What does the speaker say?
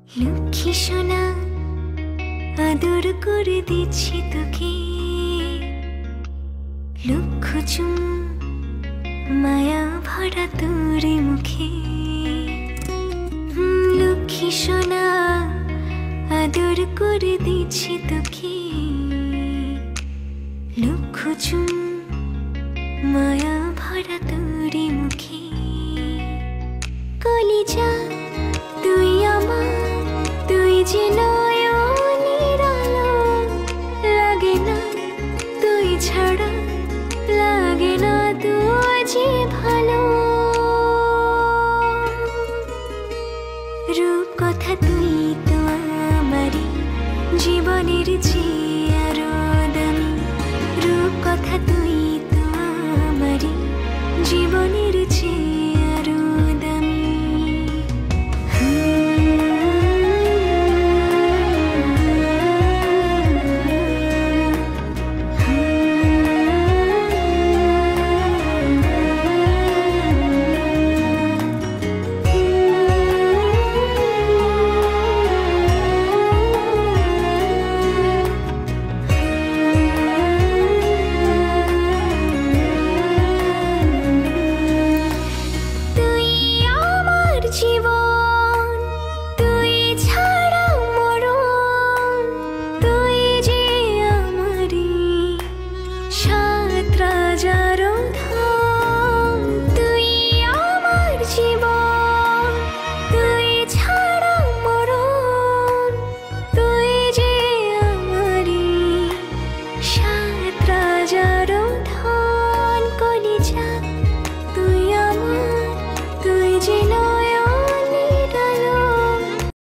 লক্ষ্মী সোনা আদর করে দিচ্ছি তোকে, লক্ষ চুম মায়া ভরা তোর মুখে। লক্ষ্মী সোনা আদর করে দিচ্ছি তোকে, লক্ষ চুম মায়া ভরা তোর মুখে। কলিজা তুই আমার, তুই যে নয়নের আলো, লাগে না তুই ছাড়া, লাগে না তুই যে ভালো। রূপ কথা তুই তো আমারই জীবনের চেয়ে আরো দামি, রূপ কথা তুই তো আমারই জীবনের